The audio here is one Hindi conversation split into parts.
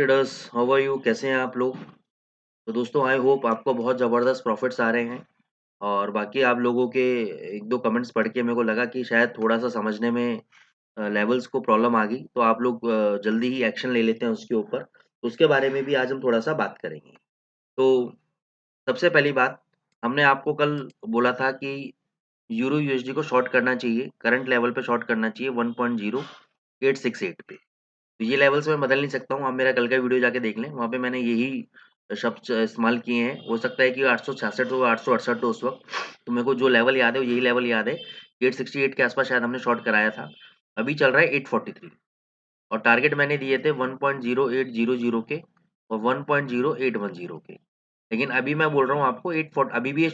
Traders, how are you? कैसे हैं आप लोग? तो दोस्तों आई होप आपको बहुत ज़बरदस्त प्रॉफिट्स आ रहे हैं। और बाकी आप लोगों के एक दो कमेंट्स पढ़ के मेरे को लगा कि शायद थोड़ा-सा समझने में लेवल्स को प्रॉब्लम आ गई, तो आप लोग जल्दी ही एक्शन ले लेते हैं उसके ऊपर। तो उसके बारे में भी आज हम थोड़ा-सा बात करेंगे। तो सबसे पहली बात, हमने आपको कल बोला था कि यूरो यूएसडी को शॉर्ट करना चाहिए, करंट लेवल पे शॉर्ट करना चाहिए 1.0868 पे। तो ये लेवल्स मैं बदल नहीं सकता हूँ, आप मेरा कल का वीडियो जाके देख लें, वहाँ पे मैंने यही शब्द इस्तेमाल किए हैं। हो सकता है कि 866 हो, 868 हो उस वक़्त, तो मेरे को जो लेवल याद है वो यही लेवल याद है। 868 के आस-पास शायद हमने शॉर्ट कराया था। अभी चल रहा है 843 और टारगेट मैंने दिए थे 1.0800 के और 1.0810 के। लेकिन अभी मैं बोल रहा हूँ आपको 8 फोर्ट अभी भी ये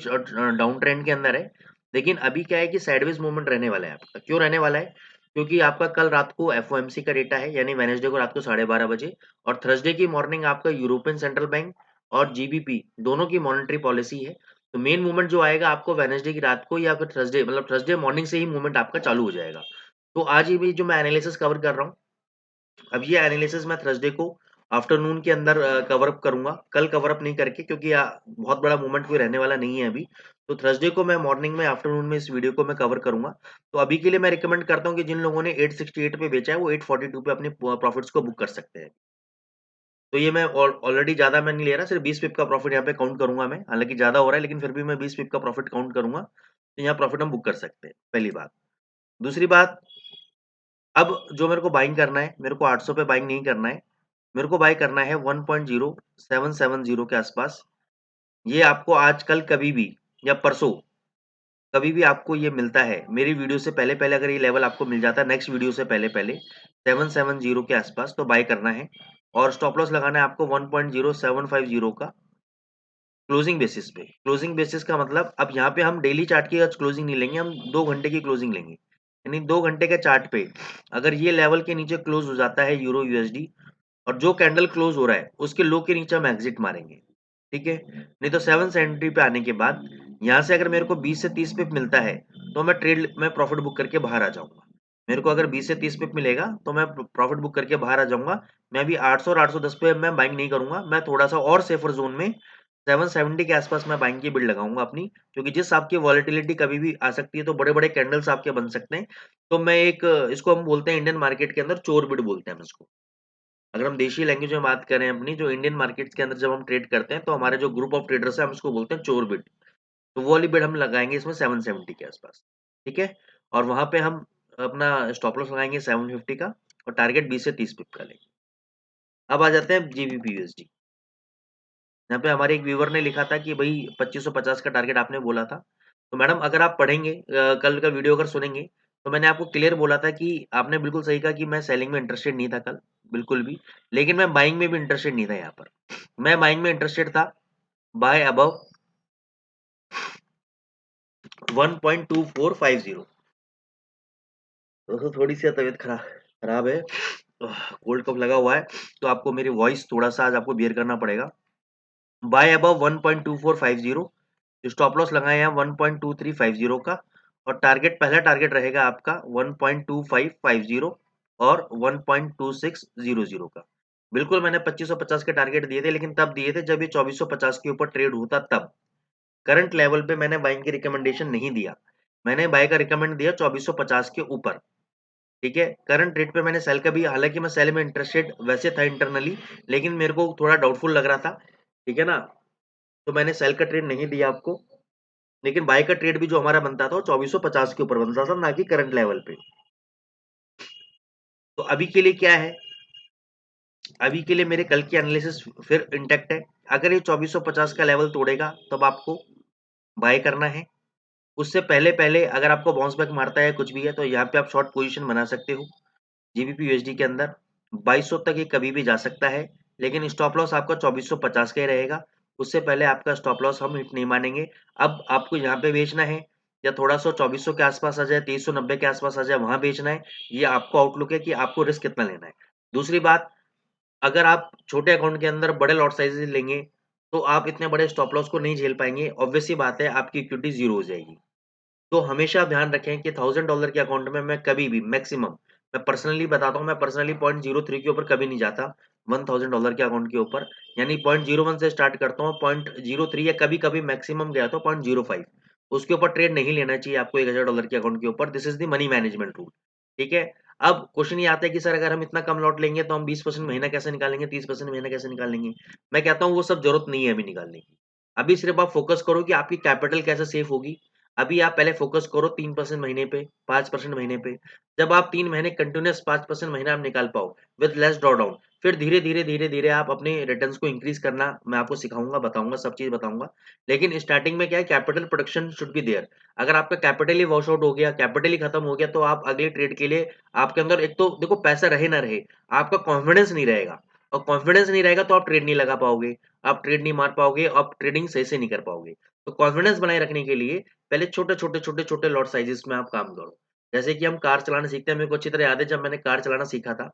डाउन ट्रेंड के अंदर है। लेकिन अभी क्या है कि साइडवेज मूवमेंट रहने वाला है आपका। क्यों रहने वाला है? क्योंकि आपका कल रात को एफओएमसी का डेटा है, यानी वेडनेसडे को रात को 12:30 बजे, और थर्सडे की मॉर्निंग आपका यूरोपियन सेंट्रल बैंक और जीबीपी दोनों की मॉनेटरी पॉलिसी है। तो मेन मूवमेंट जो आएगा आपको वेडनेसडे की रात को या फिर थर्सडे, मतलब थर्सडे मॉर्निंग से ही मूवमेंट आपका चालू हो जाएगा। तो आज ही भी जो मैं एनालिसिस कवर कर रहा हूँ, अब ये एनालिसिस मैं थर्सडे को आफ्टरनून के अंदर कवर अप करूँगा। कल कवर अप नहीं करके, क्योंकि बहुत बड़ा मूवमेंट कोई रहने वाला नहीं है अभी। तो थर्सडे को मैं मॉर्निंग में, आफ्टरनून में इस वीडियो को मैं कवर करूँगा। तो अभी के लिए मैं रिकमेंड करता हूँ कि जिन लोगों ने 868 पे बेचा है वो 842 पे अपने प्रॉफिट्स को बुक कर सकते हैं। तो ये मैं ऑलरेडी ज़्यादा मैं नहीं ले रहा, सिर्फ 20 पिप का प्रॉफिट यहाँ पे काउंट करूँगा मैं। हालाँकि ज़्यादा हो रहा है, लेकिन फिर भी मैं 20 पिप का प्रॉफिट काउंट करूँगा। तो यहाँ प्रॉफिट हम बुक कर सकते हैं, पहली बात। दूसरी बात, अब जो मेरे को बाइंग करना है, मेरे को 800 पे बाइंग नहीं करना है। मेरे को बाय करना है 1.0770 के आसपास। ये आपको आज, कल, कभी भी या परसों कभी भी आपको ये मिलता है, मेरी वीडियो से पहले-पहले अगर ये लेवल आपको मिल जाता है नेक्स्ट वीडियो से पहले-पहले 770 के आसपास, तो बाय करना है। और स्टॉप लॉस लगाना है आपको 1.0750 का क्लोजिंग बेसिस पे। क्लोजिंग बेसिस का मतलब, अब यहाँ पे हम डेली चार्ट की आज क्लोजिंग नहीं लेंगे, हम 2 घंटे की क्लोजिंग लेंगे। यानी 2 घंटे के चार्ट पे अगर ये लेवल के नीचे क्लोज हो जाता है यूरो यूएसडी, और जो कैंडल क्लोज हो रहा है उसके लो के नीचे हम एग्जिट मारेंगे, ठीक है? नहीं तो 770 पे आने के बाद यहाँ से अगर मेरे को 20 से 30 पिप मिलता है, तो मैं ट्रेड में प्रॉफिट बुक करके बाहर आ जाऊँगा। मेरे को अगर 20 से 30 पिप मिलेगा, तो मैं प्रॉफिट बुक करके बाहर आ जाऊँगा। मैं अभी 800 और 810 पे मैं बाइंग नहीं करूँगा, मैं थोड़ा-सा और सेफर ज़ोन में 770 के आसपास मैं बाइंग की बिल्ड लगाऊँगा अपनी, क्योंकि जिस आपकी वॉलेटिलिटी कभी भी आ सकती है, तो बड़े-बड़े कैंडल्स आपके बन सकते हैं। तो मैं एक, इसको हम बोलते हैं इंडियन मार्केट के अंदर चोर बिड बोलते हैं हम इसको। अगर हम देशी लैंग्वेज में बात करें अपनी, जो इंडियन मार्केट्स के अंदर जब हम ट्रेड करते हैं, तो हमारे जो ग्रुप ऑफ ट्रेडर्स है हम इसको बोलते हैं चोर बिड। तो वो वाली बिड हम लगाएंगे इसमें 770 के आसपास, ठीक है? और वहां पे हम अपना स्टॉप लॉस लगाएंगे 750 का, और टारगेट 20 से 30 पिप का लेंगे। अब आ जाते हैं जीबीपी यूएसडी। यहाँ पे हमारे एक व्यूअर ने लिखा था कि भाई 2550 का टारगेट आपने बोला था। तो मैडम अगर आप पढ़ेंगे, कल का वीडियो अगर सुनेंगे, तो मैंने आपको क्लियर बोला था कि आपने बिल्कुल सही कहा कि मैं सेलिंग में इंटरेस्टेड नहीं था कल, बिल्कुल भी। लेकिन मैं बाइंग में भी इंटरेस्टेड नहीं था यहाँ पर। मैं बाइंग में इंटरेस्टेड था बाय अबव 1.2450। दोस्तों थोड़ी सी तबीयत खराब है, कोल्ड कफ लगा हुआ है, तो आपको मेरी वॉइस थोड़ा सा आज आपको बियर करना पड़ेगा। बाय अबव 1.2450, स्टॉप लॉस लगाए हैं 1.2350 का, और टारगेट, पहला टारगेट रहेगा आपका 1.2550 और 1.2600 का। बिल्कुल मैंने 2550 के टारगेट दिए थे, लेकिन तब दिए थे जब ये 2450 के ऊपर ट्रेड होता तब। करंट लेवल पे मैंने बाइंग की रिकमेंडेशन नहीं दिया, मैंने बाय का रिकमेंड दिया 2450 के ऊपर, ठीक है? करंट रेट पे मैंने सेल का भी, हालांकि मैं सेल में इंटरेस्टेड वैसे था इंटरनली, लेकिन मेरे को थोड़ा डाउटफुल लग रहा था, ठीक है ना? तो मैंने सेल का ट्रेड नहीं दिया आपको। लेकिन बाय का ट्रेड भी जो हमारा बनता था वो 2450 के ऊपर बनता था, ना कि करंट लेवल पे। तो अभी के लिए क्या है, अभी के लिए मेरे कल की एनालिसिस फिर इंटैक्ट है। अगर ये 2450 का लेवल तोड़ेगा तब आपको बाय करना है। उससे पहले पहले अगर आपको बाउंस बैक मारता है कुछ भी है, तो यहाँ पे आप शॉर्ट पोजीशन बना सकते हो। जीबीपी यूएसडी के अंदर 2200 तक ये कभी भी जा सकता है, लेकिन स्टॉप लॉस आपका 2450 का ही रहेगा। उससे पहले आपका स्टॉप लॉस हम हिट नहीं मानेंगे। अब आपको यहाँ पे बेचना है, या थोड़ा सा 2400 के आसपास आ जाए, 2390 के आसपास आ जाए, वहां बेचना है। ये आपको आउटलुक है कि आपको रिस्क कितना लेना है। दूसरी बात, अगर आप छोटे अकाउंट के अंदर बड़े लॉट साइजेस लेंगे, तो आप इतने बड़े स्टॉप लॉस को नहीं झेल पाएंगे। ऑब्वियस सी बात है, आपकी इक्विटी जीरो हो जाएगी। तो हमेशा आप ध्यान रखें कि $1000 के अकाउंट में मैं कभी भी मैक्सिमम, मैं पर्सनली बताता हूँ, मैं पर्सनली 0.03 के ऊपर कभी नहीं जाता। $1000 के अकाउंट के ऊपर, यानी 0.01 से स्टार्ट करता हूँ, 0.03 या कभी-कभी मैक्सिमम गया तो 0.05, उसके ऊपर ट्रेड नहीं लेना चाहिए आपको $1000 के अकाउंट के ऊपर। This is the money management rule, ठीक है? अब क्वेश्चन ये आता है कि सर अगर हम इतना कम लॉट लेंगे तो हम 20% महीना कैसे निकालेंगे, 30% महीना कैसे निकालेंगे? मैं कहता हूँ वो सब ज़रूरत नहीं है अभी निकालने की। अभी सिर्फ आप फ़ोकस करो कि आपकी कैपिटल कैसे सेफ होगी। अभी आप पहले फ़ोकस करो 3% महीने पे, 5% महीने पे। जब आप 3 महीने कंटीन्यूअस 5% महीना आप निकाल पाओ विद लेस ड्रॉडाउन, फिर धीरे-धीरे, धीरे-धीरे आप अपने रिटर्न्स को इंक्रीज़ करना मैं आपको सिखाऊँगा, बताऊँगा, सब चीज़ बताऊँगा। लेकिन स्टार्टिंग में क्या है, capital protection should be there. अगर आपका कैपिटल ही वॉश आउट हो गया, कैपिटल ही खत्म हो गया, तो आप अगले ट्रेड के लिए आपके अंदर एक तो देखो पैसा रहे ना रहे, आपका कॉन्फिडेंस नहीं रहेगा और कॉन्फिडेंस नहीं रहेगा तो आप ट्रेड नहीं लगा पाओगे, आप ट्रेड नहीं मार पाओगे, आप ट्रेडिंग सही से नहीं कर पाओगे। तो कॉन्फिडेंस बनाए रखने के लिए पहले छोटे-छोटे, छोटे-छोटे लॉट साइज़ेज़ में आप काम करो। जैसे कि हम कार चलाना सीखते हैं, मेरे को अच्छी तरह याद है जब मैंने कार चलाना सीखा था,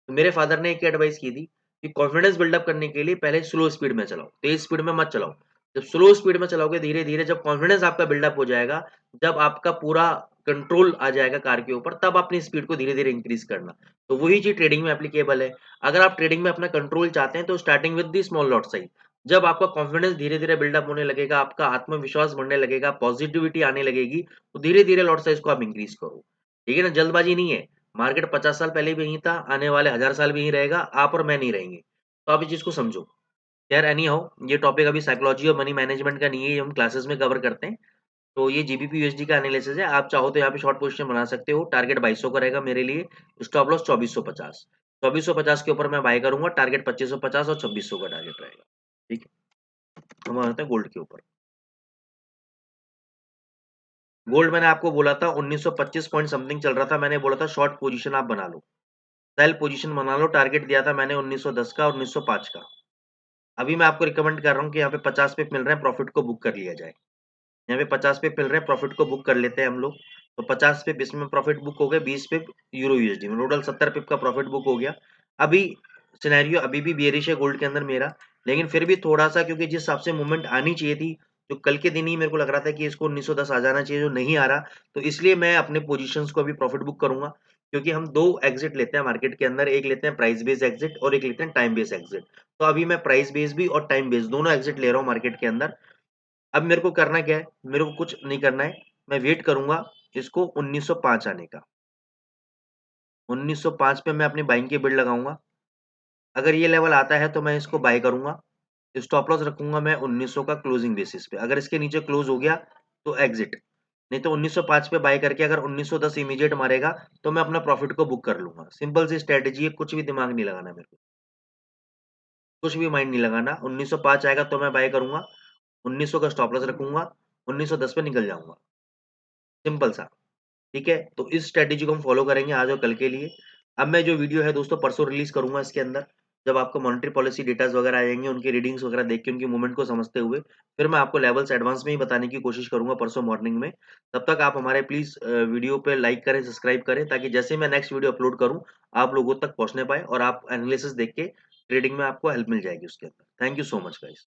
तो मेरे फादर ने एक ही एडवाइस की थी कि कॉन्फिडेंस बिल्डअप करने के लिए पहले स्लो स्पीड में चलाओ, तेज़ स्पीड में मत चलाओ। जब स्लो स्पीड में चलाओगे धीरे-धीरे जब कॉन्फिडेंस आपका बिल्डअप हो जाएगा, जब आपका पूरा कंट्रोल आ जाएगा कार के ऊपर, तब अपनी स्पीड को धीरे-धीरे इंक्रीज़ करना। तो वही चीज़ ट्रेडिंग में एप्लीकेबल है। अगर आप ट्रेडिंग में अपना कंट्रोल चाहते हैं तो starting with the small lot size. जब आपका कॉन्फिडेंस धीरे-धीरे बिल्डअप होने लगेगा, आपका आत्मविश्वास बढ़ने लगेगा, पॉजिटिविटी आने लगेगी, तो धीरे-धीरे लॉट साइज़ को आप इंक्रीज़ करो। ठीक है ना? जल्दबाज़ी नहीं है। मार्केट 50 साल पहले भी यहीं था, आने वाले 1000 साल भी यहीं रहेगा, आप और मैं नहीं रहेंगे। तो आप इस चीज़ को समझो। खैर एनी हाउ ये टॉपिक अभी साइकोलॉजी और मनी मैनेजमेंट का नहीं है, ये हम क्लासेस में कवर करते हैं। तो ये जीबीपी यूएसडी का एनालिसिस है। आप चाहो तो यहाँ पे शॉर्ट पोजीशन बना सकते हो। टारगेट 2200 का रहेगा मेरे लिए, स्टॉप लॉस 2450। 2450 के ऊपर मैं बाय करूँगा, टारगेट 2550 और 2600 का टारगेट रहेगा। ठीक है? हम आते हैं गोल्ड के ऊपर। गोल्ड मैंने आपको बोला था 1925 पॉइंट समथिंग चल रहा था, मैंने बोला था शॉर्ट पोजीशन आप बना लो। सेल पोजीशन बना लो, टारगेट दिया था मैंने 1910 का और 1905 का। अभी मैं आपको रिकमेंड कर रहा हूँ कि यहाँ पे 50 पिप मिल रहे हैं, प्रॉफिट को बुक कर लिया जाए। यहाँ पे 50 पिप मिल रहे हैं, प्रॉफिट को बुक कर लेते हैं हम लोग। तो 50 पिप इसमें प्रॉफिट बुक हो गए, 20 पिप यूरो यूएसडी में, टोटल 70 पिप का प्रॉफिट बुक हो गया। अभी सिनेरियो अभी भी बेयरिश है गोल्ड के अंदर मेरा, लेकिन फिर भी थोड़ा-सा क्योंकि जिस हिसाब से मूवमेंट आनी चाहिए थी, जो कल के दिन ही मेरे को लग रहा था कि इसको 1910 आ जाना चाहिए, जो नहीं आ रहा, तो इसलिए मैं अपने पोज़ीशंस को अभी प्रॉफिट बुक करूँगा। क्योंकि हम 2 एग्ज़िट लेते हैं मार्केट के अंदर, एक लेते हैं प्राइस बेस्ड एग्ज़िट और एक लेते हैं टाइम बेस्ड एग्ज़िट। तो अभी मैं प्राइस बेस्ड भी और टाइम बेस्ड दोनों एग्ज़िट ले रहा हूँ मार्केट के अंदर। अब मेरे को करना क्या है? मेरे को कुछ नहीं करना है, मैं वेट करूँगा इसको 1905 आने का। 1905 पे मैं अपनी बाइंग की बिड लगाऊँगा। अगर ये लेवल आता है तो मैं इसको बाय करूँगा। स्टॉप लॉस रखूँगा मैं 1900 का क्लोजिंग बेसिस पे। अगर इसके नीचे क्लोज़ हो गया तो एग्ज़िट, नहीं तो 1905 पे बाय करके अगर 1910 इमीडिएट मारेगा तो मैं अपना प्रॉफिट को बुक कर लूँगा। सिंपल सी स्ट्रैटेजी है, कुछ भी दिमाग नहीं लगाना मेरे को, कुछ भी माइंड नहीं लगाना। 1905 आएगा तो मैं बाय करूँगा, 1900 का स्टॉप लॉस रखूँगा, 1910 पे निकल जाऊँगा। सिंपल सा। ठीक है? तो इस स्ट्रैटेजी को हम फॉलो करेंगे आज और कल के लिए। अब मैं जो वीडियो है दोस्तों परसों रिलीज़ करूँगा इसके अंदर, जब आपको मॉनेटरी पॉलिसी डेटाज़ वगैरह आ जाएँगे, उनकी रीडिंग्स वगैरह देख के उनकी मूवमेंट को समझते हुए, फिर मैं आपको लेवल्स एडवांस में ही बताने की कोशिश करूँगा परसों मॉर्निंग में। तब तक आप हमारे प्लीज़ वीडियो पे लाइक करें, सब्सक्राइब करें ताकि जैसे ही मैं नेक्स्ट वीडियो अपलोड करूँ, आप लोगों तक पहुँचने पाएँ और आप एनालिसिस देख के ट्रेडिंग में आपको हेल्प मिल जाएगी उसके अंदर। Thank you so much guys.